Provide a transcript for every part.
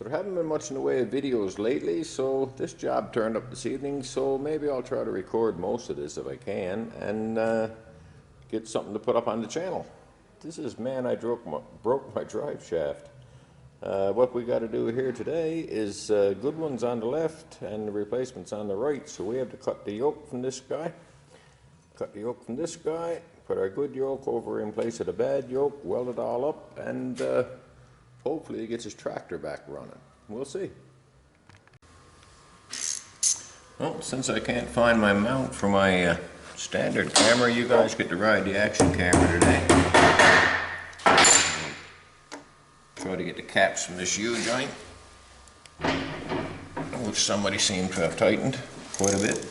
So there haven't been much in the way of videos lately, so this job turned up this evening, so maybe I'll try to record most of this if I can and get something to put up on the channel. This is, man, I broke my drive shaft. What we got to do here today is good ones on the left and the replacements on the right. So we have to cut the yoke from this guy, put our good yoke over in place of the bad yoke, weld it all up, and hopefully he gets his tractor back running. We'll see. Well, since I can't find my mount for my standard camera, you guys get to ride the action camera today. Try to get the caps from this U-joint, which somebody seemed to have tightened quite a bit.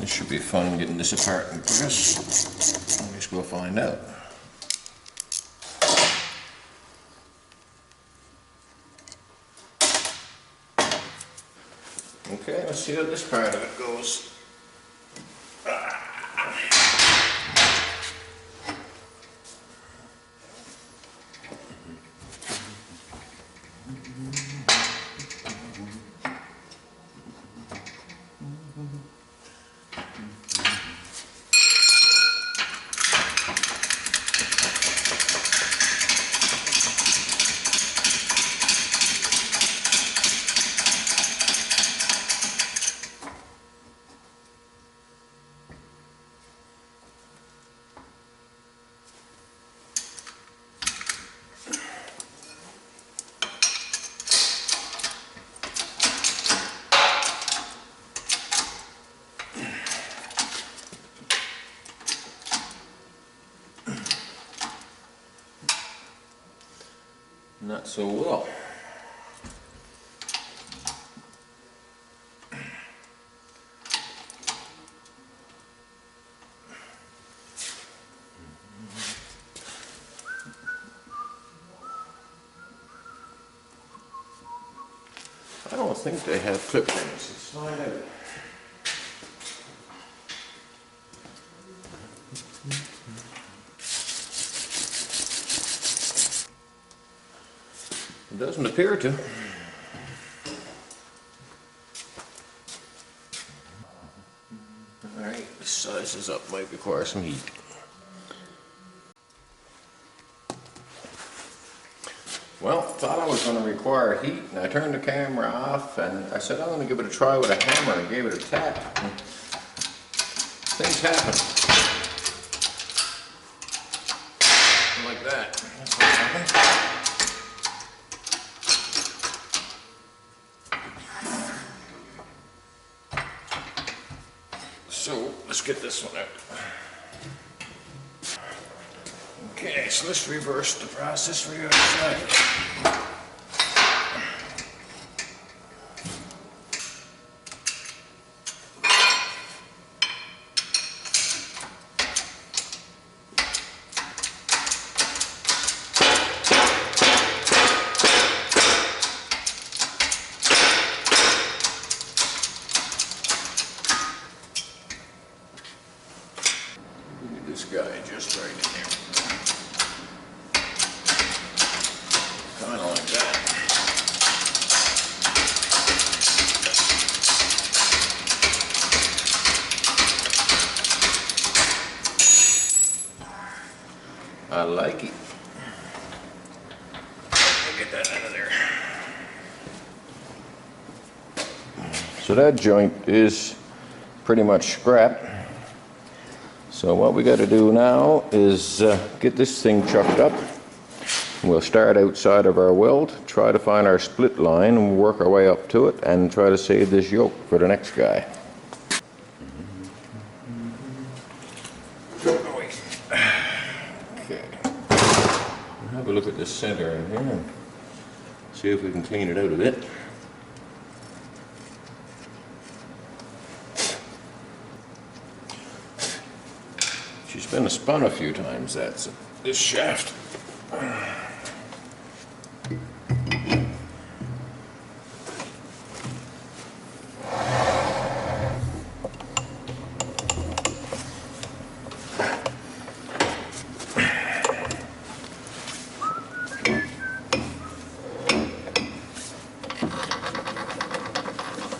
Should be fun getting this apart in press. I guess we'll find out. Okay, let's see how this part of it goes. Not so well. I don't think they have clip rings. Let's find out. It doesn't appear to. Alright, the size is up, might require some heat. Well, thought I was going to require heat, and I turned the camera off, and I said I'm going to give it a try with a hammer, and gave it a tap. And things happen. Like that. That's what happened. So let's get this one out. Okay, so let's reverse the process for the other side. This guy just right in there. Kind of like that. I like it. I'll get that out of there. So that joint is pretty much scrap. So what we got to do now is get this thing chucked up. We'll start outside of our weld, try to find our split line and work our way up to it and try to save this yoke for the next guy. Okay. Have a look at the center in here and see if we can clean it out a bit. been spun a few times, that's this shaft.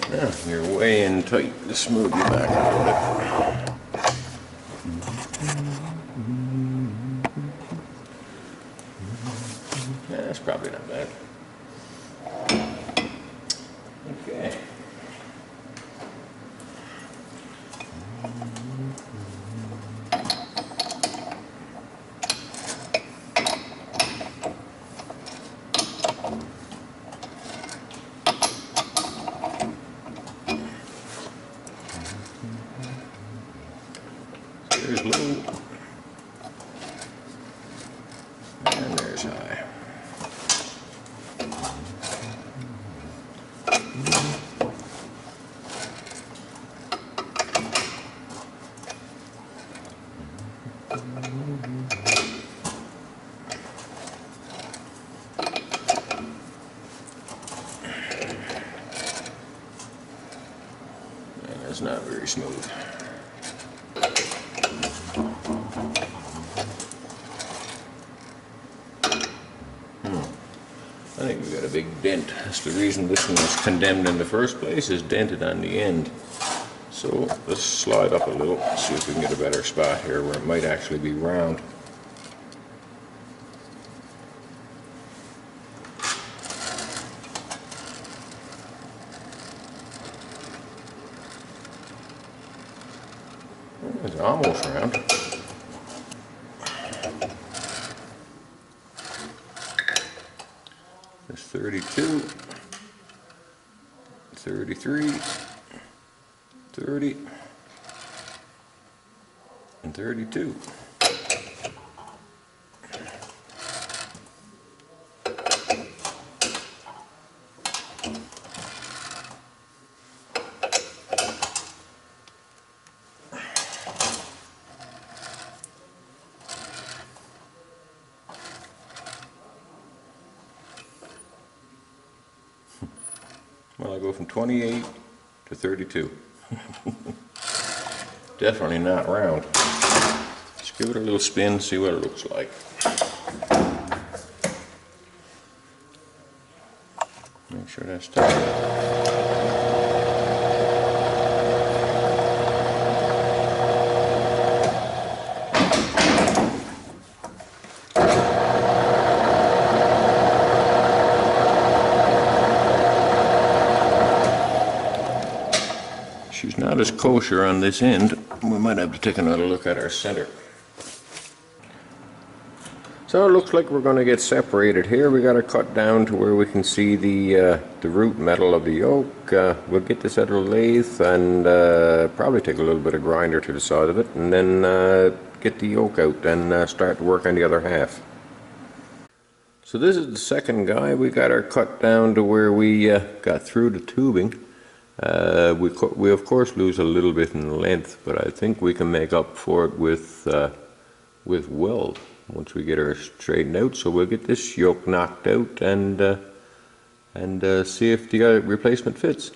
Yeah, you're way in tight to smooth you back a little bit. Yeah, that's probably not bad. Okay. There's low, and there's high. And it's not very smooth. I think we got a big dent. That's the reason this one was condemned in the first place, is dented on the end. So let's slide up a little, see if we can get a better spot here where it might actually be round. It's almost round. There's 32, 33, 30, and 32. Well, I go from 28 to 32. Definitely not round. Let's give it a little spin, see what it looks like. Make sure that's tight. She's not as kosher on this end. We might have to take another look at our center. So it looks like we're going to get separated here. We got to cut down to where we can see the root metal of the yoke. We'll get this at a lathe and probably take a little bit of grinder to the side of it, and then get the yoke out and start to work on the other half. So this is the second guy. We got our cut down to where we got through the tubing. We of course lose a little bit in length, but I think we can make up for it with weld once we get her straightened out. So we'll get this yoke knocked out and see if the replacement fits.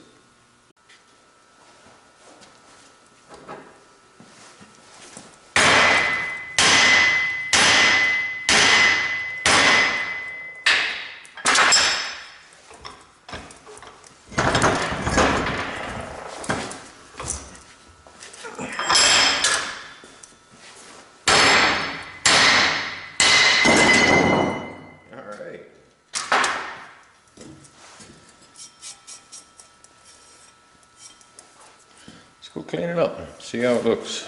Let's go clean it up, see how it looks.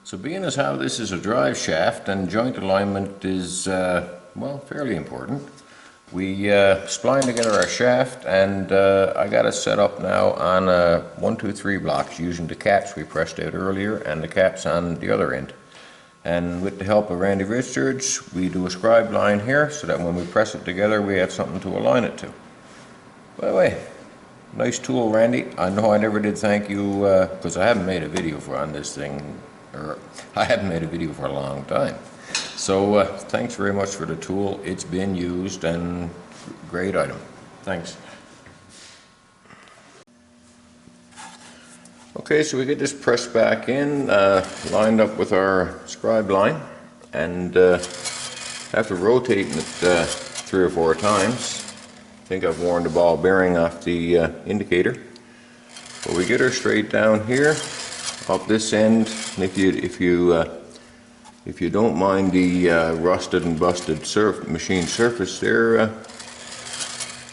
So being as how this is a drive shaft and joint alignment is, well, fairly important, we spline together our shaft, and I got it set up now on 1, 2, 3 blocks using the caps we pressed out earlier and the caps on the other end. And with the help of Randy Richards, we do a scribe line here so that when we press it together we have something to align it to. By the way, Nice tool, Randy. I know I never did thank you, because I haven't made a video on this thing, or I haven't made a video for a long time. So thanks very much for the tool. It's been used and great item. Thanks. Okay, so we get this pressed back in, lined up with our scribe line, and after rotating it 3 or 4 times, I think I've worn the ball bearing off the indicator. But we get her straight down here, up this end, and if you don't mind the rusted and busted machine surface there,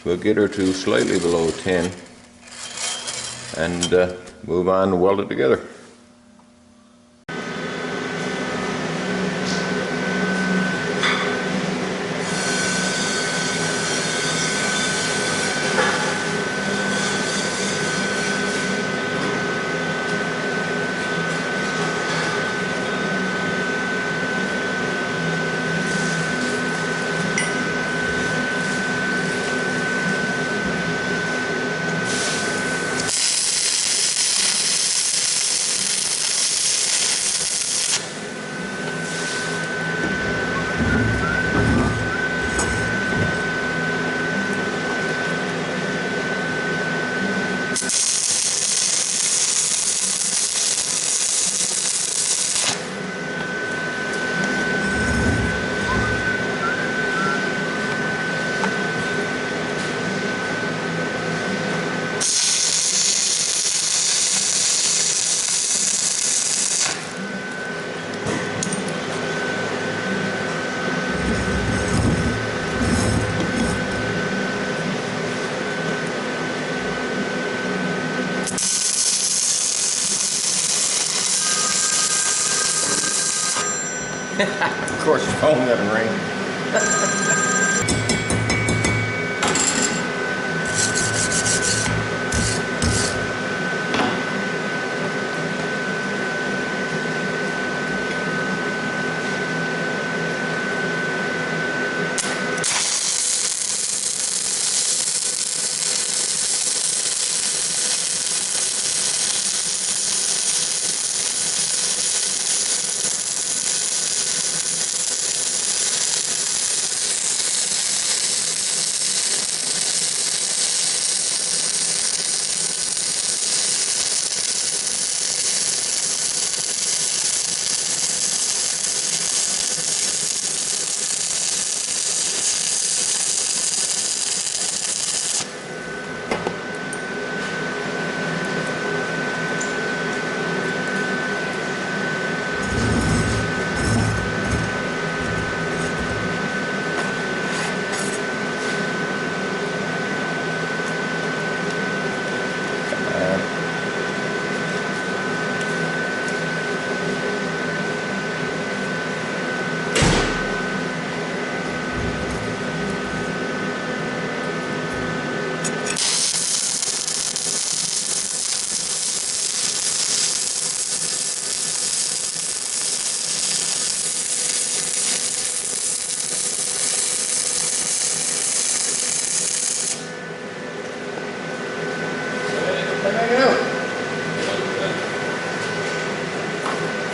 we'll get her to slightly below 10 and move on and weld it together. Of course, the phone doesn't ring.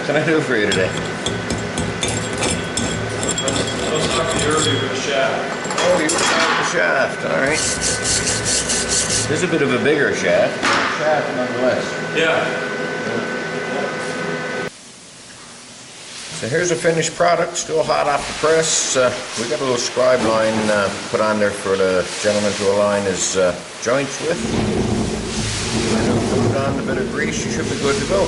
What can I do for you today? I was talking to you earlier with the shaft. Oh, you were talking the shaft, alright. This is a bit of a bigger shaft. Shaft nonetheless. Yeah. So here's a finished product, still hot off the press. We got a little scribe line put on there for the gentleman to align his joints with. Put on a bit of grease, you should be good to go.